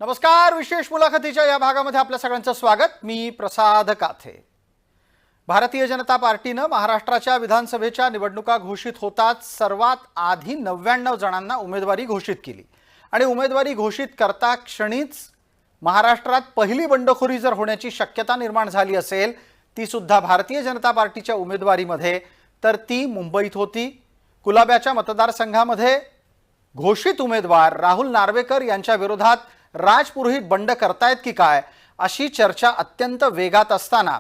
नमस्कार. विशेष मुलाखतीच्या या भागामध्ये आपल्या सगळ्यांचं स्वागत. मी प्रसाद काथे. भारतीय जनता पार्टीने महाराष्ट्राच्या विधानसभेच्या निवडणुका घोषित होताच सर्वात आधी 99 जणांना उमेदवारी घोषित केली आणि उमेदवारी घोषित करता क्षणीच महाराष्ट्रात पहिली बंडखोरी जर होण्याची शक्यता निर्माण झाली असेल ती सुद्धा भारतीय जनता पार्टीच्या उमेदवारीमध्ये, तर ती मुंबईत होती. कुलाब्याच्या मतदारसंघामध्ये घोषित उमेदवार राहुल नार्वेकर यांच्या विरोधात राज पुरोहित बंड करतायत की काय अशी चर्चा अत्यंत वेगात असताना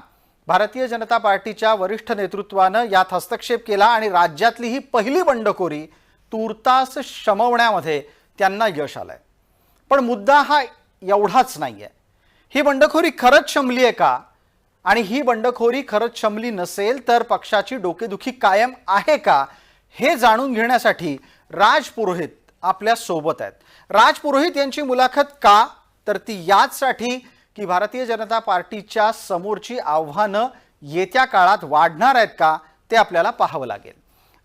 भारतीय जनता पार्टीच्या वरिष्ठ नेतृत्वाने यात हस्तक्षेप केला आणि राज्यातली ही पहिली बंडखोरी तूर्तास शमवण्यामध्ये त्यांना यश आलंय. पण मुद्दा हा एवढाच नाहीये. ही बंडखोरी खरंच शमली आहे का, आणि ही बंडखोरी खरंच शमली नसेल तर पक्षाची डोकेदुखी कायम आहे का, हे जाणून घेण्यासाठी राज पुरोहित आपल्या सोबत आहेत. राज पुरोहित यांची मुलाखत का, तर ती याचसाठी की भारतीय जनता पार्टीच्या समोरची आव्हानं येत्या काळात वाढणार आहेत का ते आपल्याला पाहावं लागेल.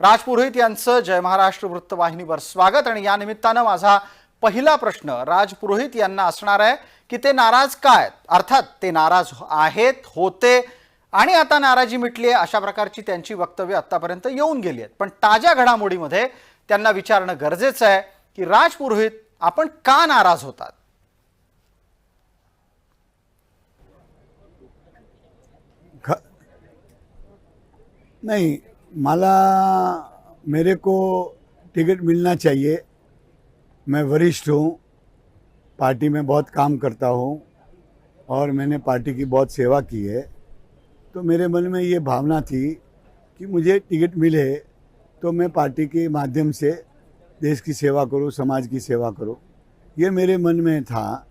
राज पुरोहित यांचं जय महाराष्ट्र वृत्तवाहिनीवर स्वागत. आणि या निमित्तानं माझा पहिला प्रश्न राज पुरोहित यांना असणार आहे की ते नाराज का आहेत. अर्थात ते नाराज आहेत, होते आणि आता नाराजी मिटली आहे अशा प्रकारची त्यांची वक्तव्य आतापर्यंत येऊन गेली आहेत. पण ताज्या घडामोडीमध्ये त्यांना विचारणं गरजेचं आहे की राज पुरोहित आपण का नाराज होतात. नहीं, मेरे को टिकट मिलना चाहिए. मैं वरिष्ठ हूँ, पार्टी में बहुत काम करता हूँ और मैंने पार्टी की बहुत सेवा की है. तो मेरे मन में ये भावना थी कि मुझे टिकट मिले तो मैं पार्टी के माध्यम से देश की सेवा करूँ, समाज की सेवा करूँ. ये मेरे मन में था.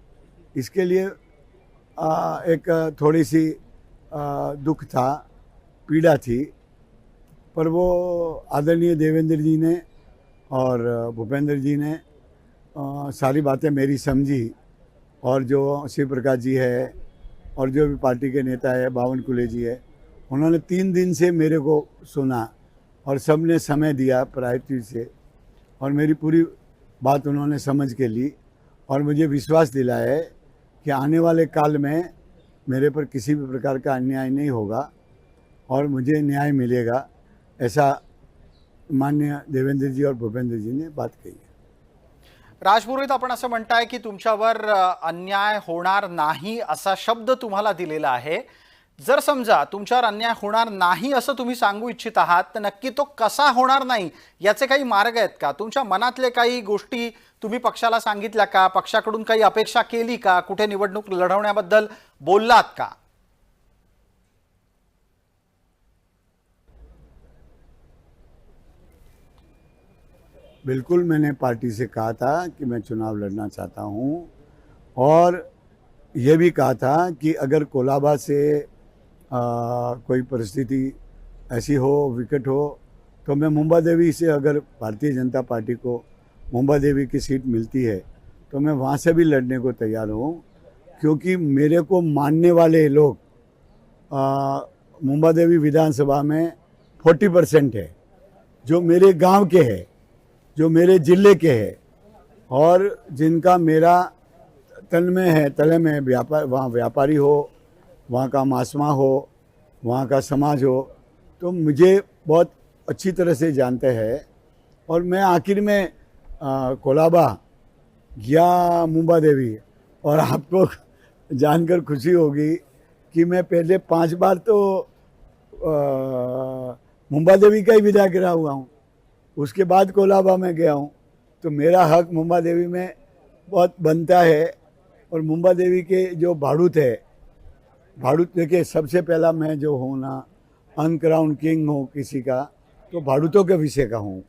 इसके लिए एक थोड़ी सी दुख था, पीड़ा थी. पर वो आदरणीय देवेंद्र जी ने और भूपेंद्र जी ने सारी बातें मेरी समझी. और जो शिव प्रकाश जी है और जो भी पार्टी के नेता है बावन कुले जी है, उन्होंने 3 दिन से मेरे को सुना और सबने समय दिया प्रायोरिटी से, और मेरी पूरी बात उन्होंने समझ के ली और मुझे विश्वास दिलाया है कि आने वाले काल में मेरे पर किसी भी प्रकार का अन्याय नहीं होगा और मुझे न्याय मिलेगा. ऐसा माननीय देवेंद्र जी और भूपेंद्र जी ने बात कही है. राज पुरोहित, आपण असं म्हणताय की तुमच्यावर अन्याय होणार नाही असा शब्द तुम्हाला दिलेला आहे. जर समजा तुमच्यावर अन्याय होणार नाही असं तुम्ही सांगू इच्छित आहात तर नक्की तो कसा होणार नाही याचे काही मार्ग आहेत का? तुमच्या मनातले काही गोष्टी तुम्ही पक्षाला सांगितल्या का? पक्षाकडून काही अपेक्षा केली का? कुठे निवडणूक लढवण्याबद्दल बोललात का? बिल्कुल, मैंने पार्टी से कहा था कि मैं चुनाव लड़ना चाहता हूँ और ये भी कहा था कि अगर कोलाबा से कोई परिस्थिति ऐसी हो, विकट हो, तो मैं मुंबा देवी से, अगर भारतीय जनता पार्टी को मुंबा देवी की सीट मिलती है तो मैं वहाँ से भी लड़ने को तैयार हूँ. क्योंकि मेरे को मानने वाले लोग मुंबा देवी विधानसभा में 40% है, जो मेरे गांव के हैं, जो मेरे ज़िले के हैं और जिनका मेरा तन में है, तले में व्यापार, वहाँ व्यापारी हो, वहाँ का मासमा हो, वहाँ का समाज हो, तो मुझे बहुत अच्छी तरह से जानते हैं. और मैं आखिर में कोलाबा गया मुंबा देवी, और आपको जानकर खुशी होगी कि मैं पहले 5 बार तो मुंबा देवी का ही विधायक रहा हुआ हूँ. उसके बाद कोलाबा में गया हूँ. तो मेरा हक मुंबा देवी में बहुत बनता है. और मुंबा देवी के जो भाड़ूत है, भाड़ूत देखिए, सबसे पहला मैं जो हूँ ना, अनक्राउन किंग हूँ किसी का, तो भाड़ूतों के विषय का हूँ,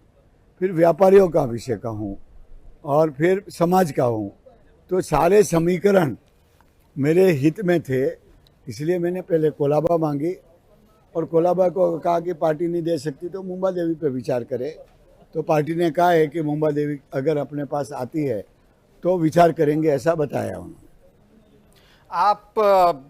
फिर व्यापारियों का विषय का हूँ और फिर समाज का हूँ. तो सारे समीकरण मेरे हित में थे. इसलिए मैंने पहले कोलाबा मांगी और कोलाबा को कहा कि पार्टी नहीं दे सकती तो मुंबा देवी पे विचार करे. तो पार्टी ने कहा है कि मुंबा देवी अगर अपने पास आती है तो विचार करेंगे, ऐसा बताया उन्होंने. आप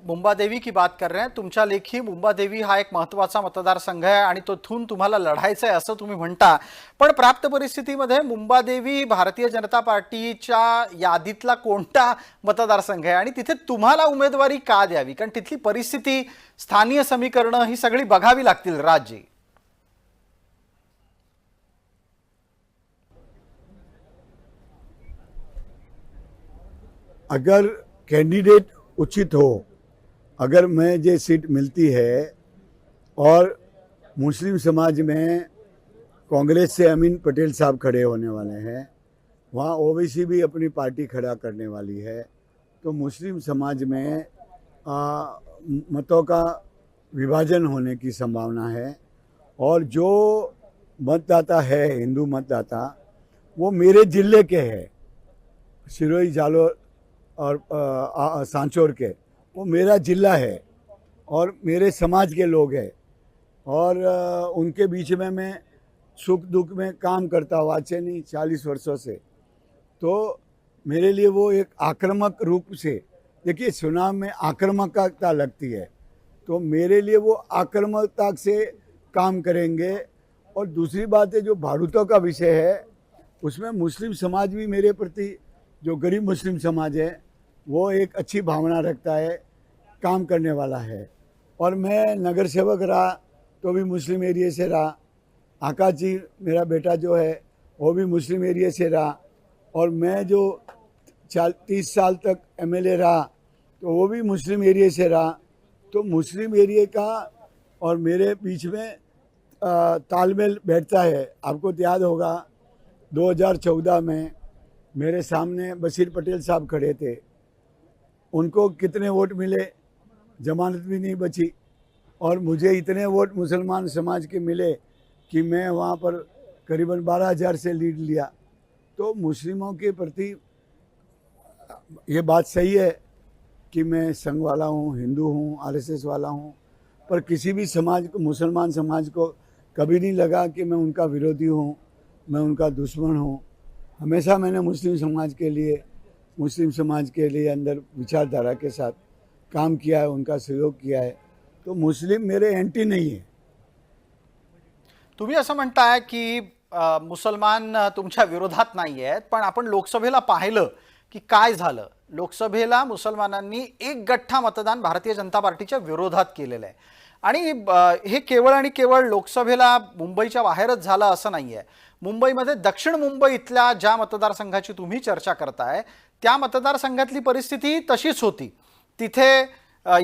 मुंबा देवी की बात कर रहे हैं. तुमच्या लेखी मुंबा देवी हा एक महत्त्वाचा मतदारसंघ आहे आणि तिथून तुम्हाला लढायचं आहे असं तुम्ही म्हणता. पण प्राप्त परिस्थितीमध्ये मुंबा देवी भारतीय जनता पार्टीच्या यादीतला कोणता मतदारसंघ आहे आणि तिथे तुम्हाला उमेदवारी का द्यावी? कारण तिथली परिस्थिती, स्थानीय समीकरणं ही सगळी बघावी लागतील राज्य. अगर कैंडिडेट उचित हो, अगर मैं ये सीट मिलती है और मुस्लिम समाज में कांग्रेस से अमीन पटेल साहब खड़े होने वाले हैं, वहाँ ओबीसी भी अपनी पार्टी खड़ा करने वाली है, तो मुस्लिम समाज में मतों का विभाजन होने की संभावना है। और जो मतदाता है, हिंदू मतदाता, वो मेरे ज़िले के हैं, सिरोही, जालोर और सांचौर के, वो मेरा ज़िला है और मेरे समाज के लोग हैं और उनके बीच में मैं सुख दुख में काम करता हुआ से नहीं 40 वर्षों से, तो मेरे लिए वो एक आक्रामक रूप से, देखिए चुनाव में आक्रामकता लगती है, तो मेरे लिए वो आक्रामकता से काम करेंगे। और दूसरी बात है, जो भाड़ूतों का विषय है उसमें मुस्लिम समाज भी मेरे प्रति, जो गरीब मुस्लिम समाज है, वो एक अच्छी भावना रखता है, काम करने वाला है। और मैं नगर सेवक रहा तो भी मुस्लिम एरिया से रहा, आकाश जी मेरा बेटा जो है वो भी मुस्लिम एरिया से रहा, और मैं जो 30 साल तक एमएलए रहा तो वो भी मुस्लिम एरिया से रहा। तो मुस्लिम एरिया का और मेरे बीच में तालमेल बैठता है। आपको याद होगा 2014 में मेरे सामने बशीर पटेल साहब खड़े थे, उनको कितने वोट मिले, जमानत भी नहीं बची, और मुझे इतने वोट मुसलमान समाज के मिले कि मैं वहाँ पर करीबन 12,000 से लीड लिया। तो मुस्लिमों के प्रति ये बात सही है कि मैं संघ वाला हूँ, हिंदू हूँ, आरएसएस वाला हूँ, पर किसी भी समाज को, मुसलमान समाज को कभी नहीं लगा कि मैं उनका विरोधी हूँ, मैं उनका दुश्मन हूँ। हमेशा मैंने मुस्लिम समाज के लिए अंदर विचारधारा के साथ काम किया है, उनका सहयोग किया है। तो मुस्लिम मेरे एंटी नहीं है। तुम्ही असं म्हणताय की मुसलमान तुमच्या विरोधात नाही आहेत, पण आपण लोकसभेला पाहिलं की काय झालं. लोकसभेला मुसलमानांनी एक गठ्ठा मतदान भारतीय जनता पार्टीच्या विरोधात केलेलं आहे आणि हे केवळ आणि केवळ लोकसभेला मुंबईच्या बाहेरच झालं असं नाहीये. मुंबईमध्ये दक्षिण मुंबईतल्या ज्या मतदारसंघाची तुम्ही चर्चा करताय त्या मतदारसंघातली परिस्थिती तशीच होती. तिथे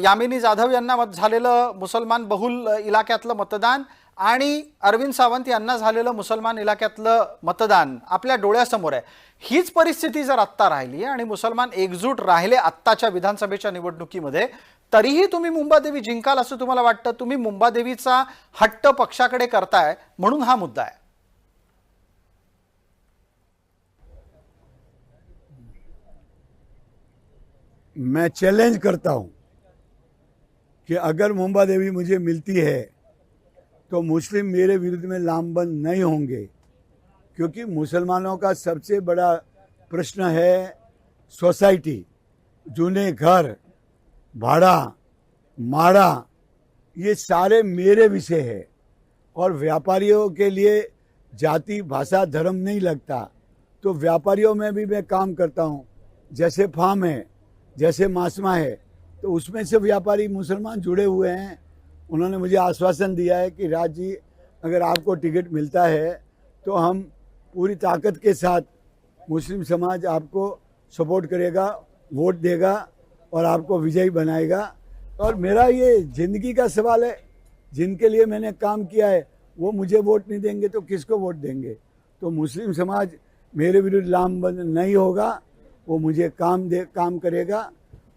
यामिनी जाधव यांना झालेलं मुसलमान बहुल इलाक्यातलं मतदान आणि अरविंद सावंत यांना झालेलं मुसलमान इलाक्यातलं मतदान आपल्या डोळ्यासमोर आहे. हीच परिस्थिती जर आत्ता राहिली आणि मुसलमान एकजूट राहिले आत्ताच्या विधानसभेच्या निवडणुकीमध्ये, तरीही तुम्ही मुंबादेवी जिंकाल असं तुम्हाला वाटतं? तुम्ही मुंबादेवीचा हट्ट पक्षाकडे करताय म्हणून हा मुद्दा आहे. मैं चैलेंज करता हूं कि अगर मुंबा देवी मुझे मिलती है तो मुस्लिम मेरे विरुद्ध में लामबंद नहीं होंगे, क्योंकि मुसलमानों का सबसे बड़ा प्रश्न है सोसाइटी, जूने घर, भाड़ा, माड़ा, ये सारे मेरे विषय है। और व्यापारियों के लिए जाति, भाषा, धर्म नहीं लगता, तो व्यापारियों में भी मैं काम करता हूँ। जैसे फार्म है, जैसे मासमा है, तो उसमें से व्यापारी मुसलमान जुड़े हुए हैं। उन्होंने मुझे आश्वासन दिया है कि राज जी, अगर आपको टिकट मिलता है तो हम पूरी ताकत के साथ, मुस्लिम समाज आपको सपोर्ट करेगा, वोट देगा और आपको विजयी बनाएगा। और मेरा ये ज़िंदगी का सवाल है, जिनके लिए मैंने काम किया है वो मुझे वोट नहीं देंगे तो किसको वोट देंगे? तो मुस्लिम समाज मेरे विरुद्ध लामबंद नहीं होगा, वो मुझे काम करेगा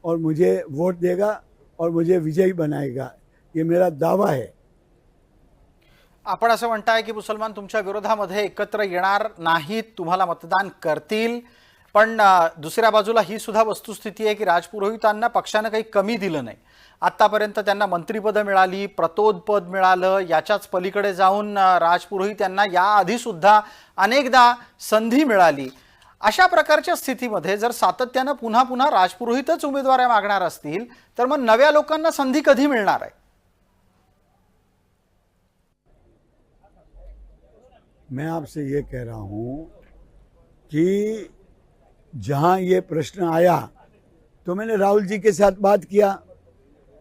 और मुझे वोट देगा और मुझे विजयी बनाएगा, ये मेरा दावा है। आपण असं म्हणताय की मुसलमान तुमच्या विरोधामध्ये एकत्र येणार नाहीत, तुम्हाला मतदान करतील, पण दुसऱ्या बाजूला ही सुद्धा वस्तुस्थिती आहे की राजपुरोहितांना पक्षाने काही कमी दिलं नाही. आतापर्यंत त्यांना मंत्रिपद मिळाली, प्रतोद पद मिळालं, याच्याच पलीकडे जाऊन राजपुरोहित यांना याआधी सुद्धा अनेकदा संधी मिळाली. अशा प्रकारच्या स्थितीमध्ये जर सातत्यानं पुन्हा पुन्हा राजपुरोहितच उमेदवारी मागणार असतील तर मग नव्या लोकांना संधी कधी मिळणार आहे? मैं आपसे ये कह रहा हूँ कि जहाँ ये प्रश्न आया तो मैंने राहुल जी के साथ बात किया,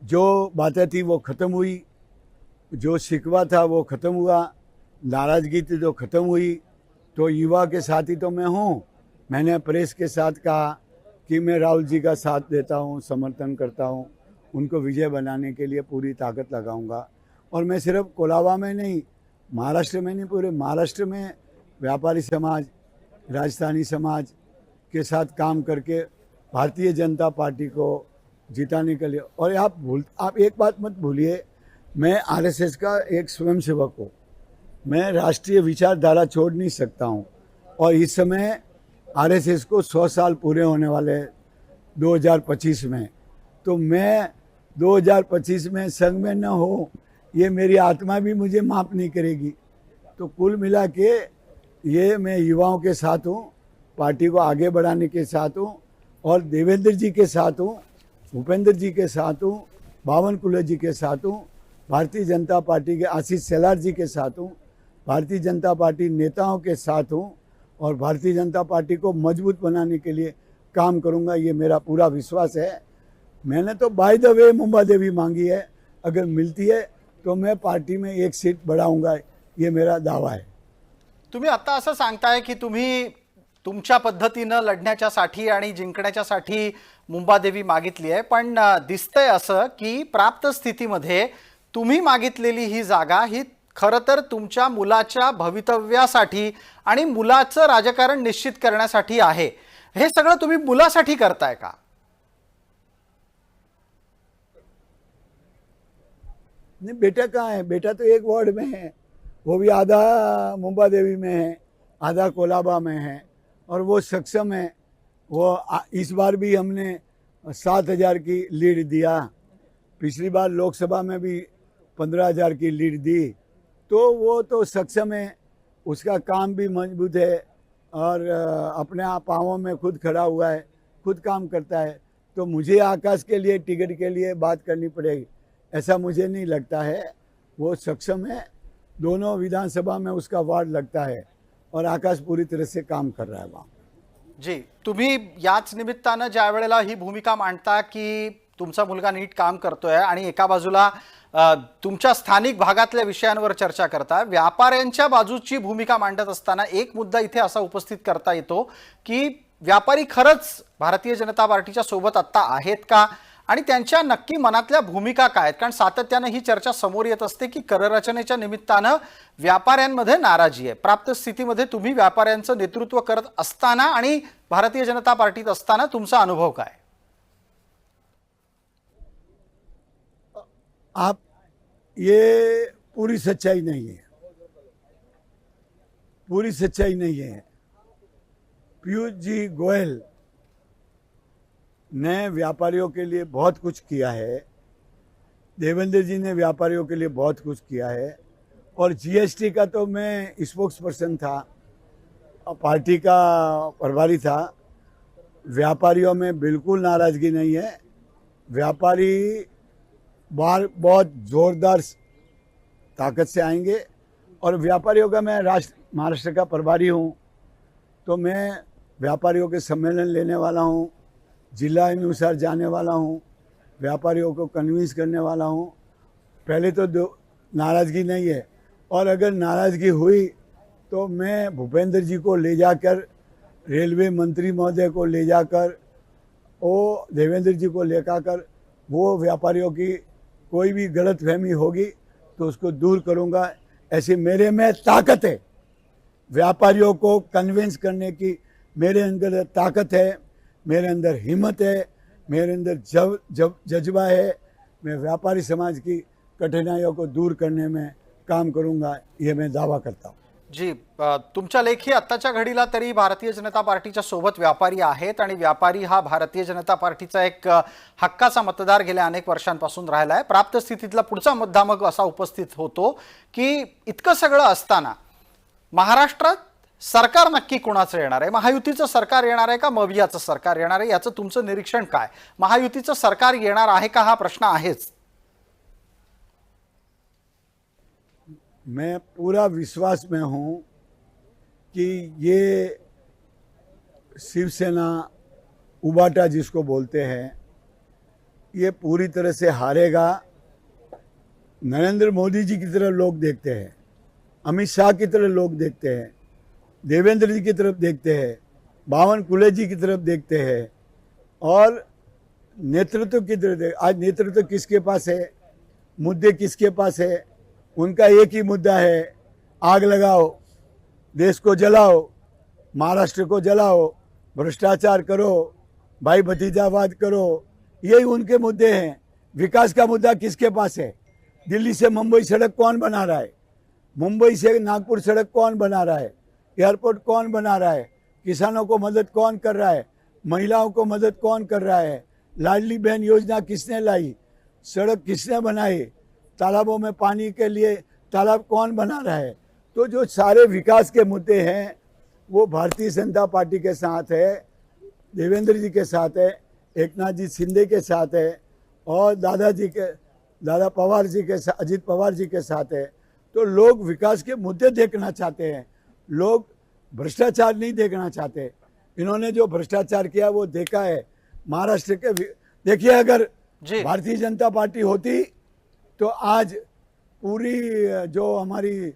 जो बातें थी वो ख़त्म हुई, जो शिकवा था वो ख़त्म हुआ, नाराज़गी थी तो ख़त्म हुई। तो युवा के साथ ही तो मैं हूँ। मैंने प्रेस के साथ कहा कि मैं राहुल जी का साथ देता हूँ, समर्थन करता हूँ, उनको विजय बनाने के लिए पूरी ताकत लगाऊंगा। और मैं सिर्फ कोलाबा में नहीं, महाराष्ट्र में नहीं, पूरे महाराष्ट्र में व्यापारी समाज, राजस्थानी समाज के साथ काम करके भारतीय जनता पार्टी को जिताने के लिए। और आप एक बात मत भूलिए, मैं आरएसएस का एक स्वयंसेवक हूँ। मैं राष्ट्रीय विचारधारा छोड़ नहीं सकता हूँ। और इस समय आरएसएस को 100 साल पूरे होने वाले हैं 2025 में। तो मैं 2025 में संघ में न हो, ये मेरी आत्मा भी मुझे माफ़ नहीं करेगी। तो कुल मिला के ये मैं युवाओं के साथ हूँ, पार्टी को आगे बढ़ाने के साथ हूँ, और देवेंद्र जी के साथ हूँ, भूपेंद्र जी के साथ हूँ, बावनकुले जी के साथ हूँ, भारतीय जनता पार्टी के आशीष शेलार जी के साथ हूँ, भारतीय जनता पार्टी नेताओं के साथ हूँ, और भारतीय जनता पार्टी को मजबूत बनाने के लिए काम करूँगा, ये मेरा पूरा विश्वास है। मैंने तो by the way Mumba Devi मांगी है, अगर मिलती है तो मैं पार्टी में एक सीट बढ़ाऊंगा, ये मेरा दावा है। तुम्ही आता असं सांगताय की तुम्ही तुमच्या पद्धतीनं लढण्याच्यासाठी आणि जिंकण्याच्यासाठी मुंबादेवी मागितली आहे, पण दिसतंय असं की प्राप्त स्थितीमध्ये तुम्ही मागितलेली ही जागा ही खरं तर तुमच्या मुलाच्या भवितव्यासाठी आणि मुलाचं राजकारण निश्चित करण्यासाठी आहे। हे सगळं तुम्ही मुलासाठी करताय का? नहीं, बेटा कहाँ है? बेटा तो एक वार्ड में है, वो भी आधा मुंबा देवी में है, आधा कोलाबा में है, और वो सक्षम है। वो इस बार भी हमने 7,000 की लीड दिया, पिछली बार लोकसभा में भी 15,000 की लीड दी। तो वो तो सक्षम है, उसका काम भी मजबूत है, और अपने पाँवों में खुद खड़ा हुआ है, खुद काम करता है। तो मुझे आकाश के लिए टिकट के लिए बात करनी पड़ेगी ऐसा मुझे नहीं लगता है। वो सक्षम है, दोनों विधानसभा में उसका वार्ड लगता है, और आकाश पूरी तरह से काम कर रहा है वहाँ। जी, तुम्ही याच निमित्तानं ज्या वेळेला ही भूमिका मांडता की तुमचा मुलगा नीट काम करतोय आणि एका बाजूला तुमच्या स्थानिक भागातल्या विषयांवर चर्चा करता, व्यापाऱ्यांच्या बाजूची भूमिका मांडत असताना एक मुद्दा इथे असा उपस्थित करता येतो की व्यापारी खरंच भारतीय जनता पार्टीच्या सोबत आता आहेत का आणि त्यांच्या नक्की मनातल्या भूमिका काय आहेत? कारण सातत्याने ही चर्चा समोर येत असते की कररचनेच्या निमित्तानं व्यापाऱ्यांमध्ये नाराजी आहे। प्राप्त स्थितीमध्ये तुम्ही व्यापाऱ्यांचं नेतृत्व करत असताना आणि भारतीय जनता पार्टीत असताना तुमचा अनुभव काय? आप ये पूरी सच्चाई नहीं है, पूरी सच्चाई नहीं है। पीयूष जी गोयल ने व्यापारियों के लिए बहुत कुछ किया है, देवेंद्र जी ने व्यापारियों के लिए बहुत कुछ किया है, और जीएसटी का तो मैं स्पोक्स पर्सन था, पार्टी का प्रभारी था। व्यापारियों में बिल्कुल नाराज़गी नहीं है। व्यापारी बाहर बहुत ज़ोरदार ताकत से आएंगे, और व्यापारियों का मैं महाराष्ट्र का प्रभारी हूँ, तो मैं व्यापारियों के सम्मेलन लेने वाला हूँ, जिला अनुसार जाने वाला हूँ, व्यापारियों को कन्विंस करने वाला हूँ। पहले तो नाराज़गी नहीं है, और अगर नाराज़गी हुई तो मैं भूपेंद्र जी को ले जाकर, रेलवे मंत्री महोदय को ले जाकर, वो देवेंद्र जी को लेकर, वो व्यापारियों की कोई भी गलतफहमी होगी तो उसको दूर करूँगा। ऐसे मेरे में ताकत है, व्यापारियों को कन्विंस करने की मेरे अंदर ताकत है, मेरे अंदर हिम्मत है, मेरे अंदर जज्बा है। मैं व्यापारी समाज की कठिनाइयों को दूर करने में काम करूंगा, ये मैं दावा करता हूँ। जी, तुमच्या लेखी आत्ताच्या घडीला तरी भारतीय जनता पार्टीच्या सोबत व्यापारी आहेत आणि व्यापारी हा भारतीय जनता पार्टीचा एक हक्काचा मतदार गेल्या अनेक वर्षांपासून राहिला आहे। प्राप्त स्थितीतला पुढचा मुद्दा मग असा उपस्थित होतो की इतकं सगळं असताना महाराष्ट्रात सरकार नक्की कोणाचं येणार आहे? महायुतीचं सरकार येणार आहे का मवियाचं सरकार येणार आहे? याचं तुमचं निरीक्षण काय? महायुतीचं सरकार येणार आहे का हा प्रश्न आहेच. मैं पूरा विश्वास में हूँ कि ये शिवसेना उबाटा जिसको बोलते हैं, ये पूरी तरह से हारेगा। नरेंद्र मोदी जी की तरफ लोग देखते हैं, अमित शाह की तरफ लोग देखते हैं, देवेंद्र जी की तरफ देखते हैं, बावन कुले जी की तरफ देखते हैं और नेतृत्व की तरफ। आज नेतृत्व किसके पास है, मुद्दे किसके पास है? उनका एक ही मुद्दा है, आग लगाओ, देश को जलाओ, महाराष्ट्र को जलाओ, भ्रष्टाचार करो, भाई भतीजावाद करो, यही उनके मुद्दे हैं। विकास का मुद्दा किसके पास है? दिल्ली से मुंबई सड़क कौन बना रहा है? मुंबई से नागपुर सड़क कौन बना रहा है? एयरपोर्ट कौन बना रहा है? किसानों को मदद कौन कर रहा है? महिलाओं को मदद कौन कर रहा है? लाडली बहन योजना किसने लाई? सड़क किसने बनाई? तालाबों में पानी के लिए तालाब कौन बना रहा है? तो जो सारे विकास के मुद्दे हैं वो भारतीय जनता पार्टी के साथ है, देवेंद्र जी के साथ है, एकनाथ जी शिंदे के साथ है और दादा पवार जी के साथ, अजित पवार जी के साथ है। तो लोग विकास के मुद्दे देखना चाहते हैं, लोग भ्रष्टाचार नहीं देखना चाहते। इन्होंने जो भ्रष्टाचार किया वो देखा है महाराष्ट्र के। देखिए, अगर भारतीय जनता पार्टी होती तो आज पूरी जो हमारी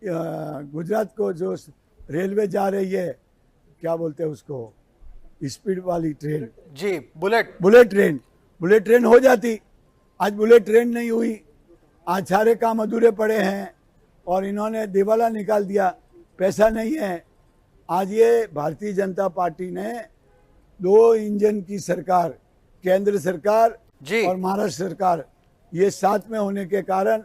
गुजरात को जो रेलवे जा रही है, क्या बोलते हैं उसको, स्पीड वाली ट्रेन जी, बुलेट ट्रेन हो जाती। आज बुलेट ट्रेन नहीं हुई, आज सारे काम अधूरे पड़े हैं और इन्होंने दिवाला निकाल दिया, पैसा नहीं है। आज ये भारतीय जनता पार्टी ने 2 इंजन की सरकार, केंद्र सरकार और महाराष्ट्र सरकार, ये साथ में होने के कारण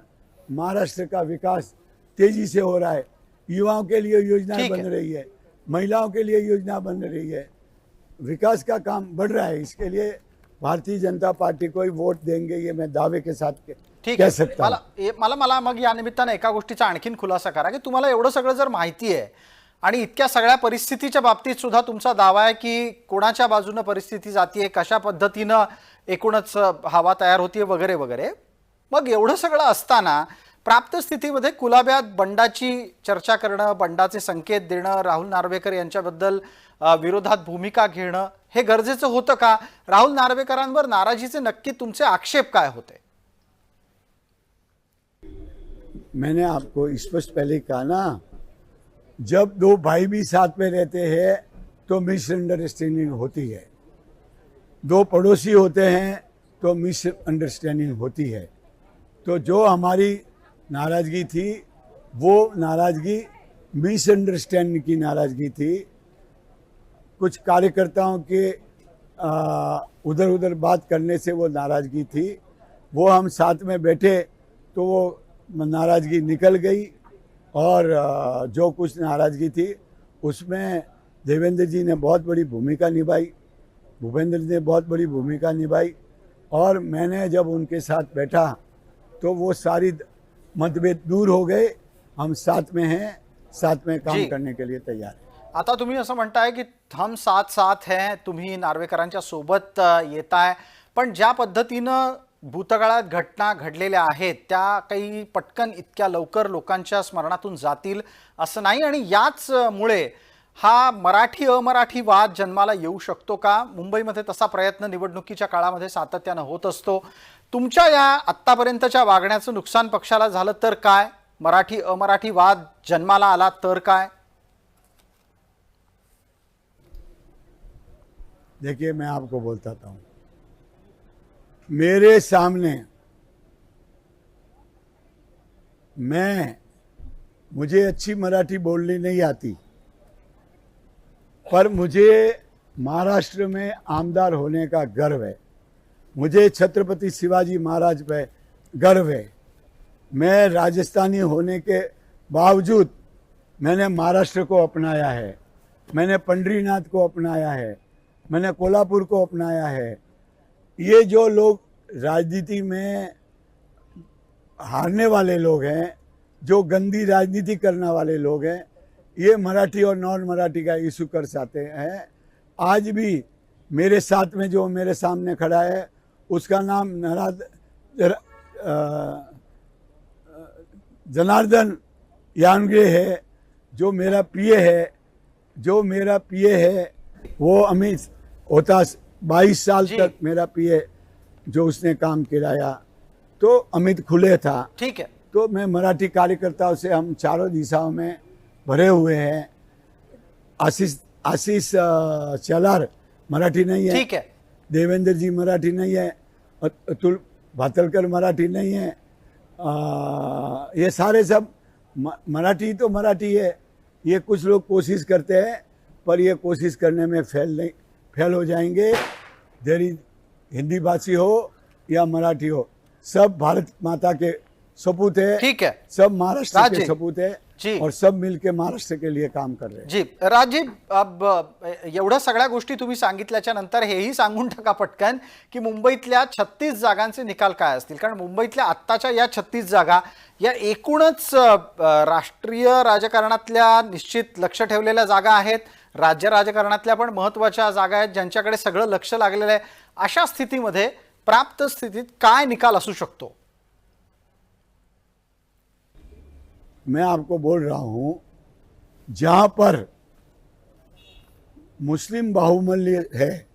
महाराष्ट्र का विकास तेजी से हो रहा है। युवाओं के लिए योजनाएं बन रही है, महिलाओं के लिए योजना बन रही है, विकास का काम बढ़ रहा है। इसके लिए भारतीय जनता पार्टी को ही वोट देंगे, ये मैं दावे के साथ कह सकता हूं। मला मग या निमित्ताने एका गोष्टीचा आणखीन खुलासा करा की तुम्हाला एवढं सगळं जर माहिती आहे आणि इतक्या सगळ्या परिस्थितीच्या बाबतीत सुद्धा तुमचा दावा आहे की कोणाच्या बाजूने परिस्थिती जातीये, कशा पद्धतीने एकूणच हवा तयार होतीये वगैरे वगैरे, मग एवढं सगळं असताना प्राप्त स्थितीमध्ये कुलाब्यात बंडाची चर्चा करणं, बंडाचे संकेत देणं, राहुल नार्वेकर यांच्याबद्दल विरोधात भूमिका घेणं हे गरजेचं होतं का? राहुल नार्वेकरांवर नाराजीचे नक्की तुमचे आक्षेप काय होते? मैंने आपको स्पष्ट पहले कहा ना, जब 2 भाई भी साथ में रहते हैं तो मिसअंडरस्टैंडिंग होती है, 2 पड़ोसी होते हैं तो मिसअंडरस्टैंडिंग होती है। तो जो हमारी नाराज़गी थी वो नाराज़गी मिसअंडरस्टैंडिंग की नाराज़गी थी। कुछ कार्यकर्ताओं के उधर उधर बात करने से वो नाराज़गी थी। वो हम साथ में बैठे तो वो नाराज़गी निकल गई और जो कुछ नाराज़गी थी उसमें देवेंद्र जी ने बहुत बड़ी भूमिका निभाई, भूपेंद्र जी ने बहुत बड़ी भूमिका निभाई और मैंने जब उनके साथ बैठा तो वो सारी मतभेद दूर हो गए। हम साथ में हैं, साथ में काम करने के लिए तैयार हैं। आता तुम्ही असं म्हणताय की हम साथ साथ हैं, तुम्ही नार्वेकरांच्या सोबत येताय, पण ज्या पद्धतीनं भूतकाळात घटना घडलेल्या आहेत त्या काही पटकन इतक्या लवकर लोकांच्या स्मरणातून जातील असं नाही आणि याचमुळे हा मराठी अमराठी वाद जन्माला येऊ शकतो का? मुंबईमध्ये तसा प्रयत्न निवडणुकीच्या काळामध्ये सातत्याने होत असतो। तुमच्या या आत्तापर्यंतच्या वागण्याचं नुकसान पक्षाला झालं तर काय? मराठी अमराठी वाद जन्माला आला तर काय? देखिए, मैं आपको बोलता हूँ, मेरे सामने मुझे अच्छी मराठी बोलनी नहीं आती, पर मुझे महाराष्ट्र में आमदार होने का गर्व है, मुझे छत्रपति शिवाजी महाराज पे गर्व है। मैं राजस्थानी होने के बावजूद मैंने महाराष्ट्र को अपनाया है, मैंने पंढरीनाथ को अपनाया है, मैंने कोल्हापुर को अपनाया है। ये जो लोग राजनीति में हारने वाले लोग हैं, जो गंदी राजनीति करने वाले लोग हैं, ये मराठी और नॉन मराठी का इशू कर सकते हैं। आज भी मेरे साथ में जो मेरे सामने खड़ा है उसका नाम जनार्दन यानगे है, जो मेरा पीए है, वो अमित होता 22 साल जी। तक मेरा पीए जो उसने काम किया, तो अमित खुले था। ठीक है। तो मैं मराठी कार्यकर्ताओं से हम चारों दिशाओं में भरे हुए हैं। आशीष चलार मराठी नहीं है, ठीक है। देवेंद्र जी मराठी नहीं है, अतुल भातलकर मराठी नहीं है, ये सारे सब मराठी तो मराठी है। ये कुछ लोग कोशिश करते हैं पर ये कोशिश करने में फेल हो जाएंगे। देरी हिंदी भाषी हो या मराठी हो, सब भारत माता के सपूत है। ठीक है। सब महाराष्ट्र राज के जी। सपूत है जी। और सब मिलके महाराष्ट्र के लिए काम कर रहे हैं। जी राजी, अब एवढ्या सगळ्या गोष्टी तुम्ही सांगितल्याच्या नंतर हेही सांगून टाका पटकन की मुंबईतल्या 36 जागांचे निकाल काय असतील, कारण मुंबईतल्या आत्ताच्या या 36 जागा या एकूणच राष्ट्रीय राजकारणातल्या निश्चित लक्ष ठेवलेल्या जागा आहेत, राज्य राजकारणातल्या पण महत्त्वाच्या जागा आहेत ज्यांच्याकडे सगळं लक्ष लागलेलं आहे। अशा स्थितीमध्ये प्राप्त स्थितीत काय निकाल असू शकतो? मैं आपको बोल रहा हूं, जहां पर मुस्लिम बाहुबल्य है,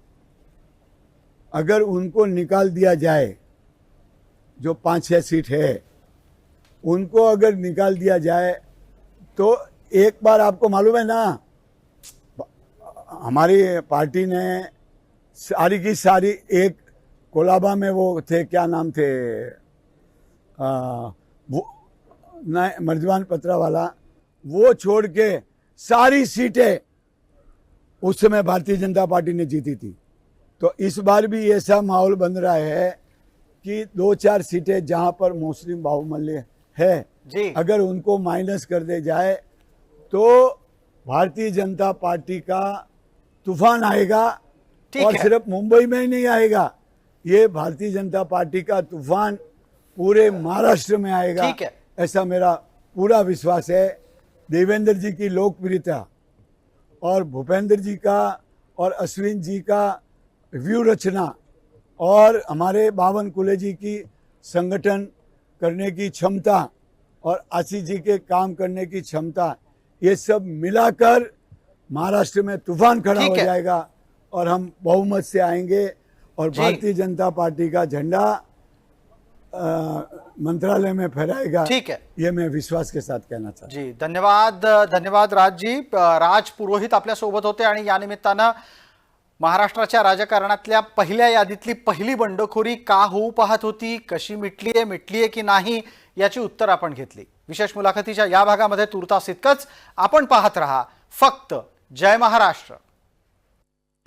अगर उनको निकाल दिया जाए, जो 5-6 सीट है उनको अगर निकाल दिया जाए, तो एक बार आपको मालूम है ना, हमारी पार्टी ने सारी की सारी एक कोलाबा में वो थे, क्या नाम थे, वो मर्जवान पत्रा वाला, वो छोड़ के सारी सीटें उस समय भारतीय जनता पार्टी ने जीती थी। तो इस बार भी ऐसा माहौल बन रहा है कि 2-4 सीटें जहां पर मुस्लिम बाहुबल्य है जी। अगर उनको माइनस कर दे जाए तो भारतीय जनता पार्टी का तूफान आएगा। ठीक और है। सिर्फ मुंबई में ही नहीं आएगा, ये भारतीय जनता पार्टी का तूफान पूरे महाराष्ट्र में आएगा। ठीक है। ऐसा मेरा पूरा विश्वास है। देवेंद्र जी की लोकप्रियता और भूपेंद्र जी का और अश्विन जी का व्यू रचना और हमारे बावन कुले जी की संगठन करने की क्षमता और आशीष जी के काम करने की क्षमता, ये सब मिलाकर महाराष्ट्र में तूफान खड़ा ठीक हो है। जाएगा और हम बहुमत से आएंगे और जी। भारतीय जनता पार्टी का झंडा मंत्रालय में फहराएगा। ठीक है। ये मैं विश्वास के साथ कहना चाहता हूं। जी, धन्यवाद धन्यवाद राजजी। राज पुरोहित आपल्या सोबत होते आणि या निमित्तानं महाराष्ट्राच्या राजकारणातल्या पहिल्या यादीतली पहिली बंडखोरी का होऊ पाहत होती, कशी मिटलीये की नाही, याची उत्तर आपण घेतली। विशेष मुलाखतीच्या या भागामध्ये तुर्तास इतकंच। आपण पाहत रहा फक्त जय महाराष्ट्र।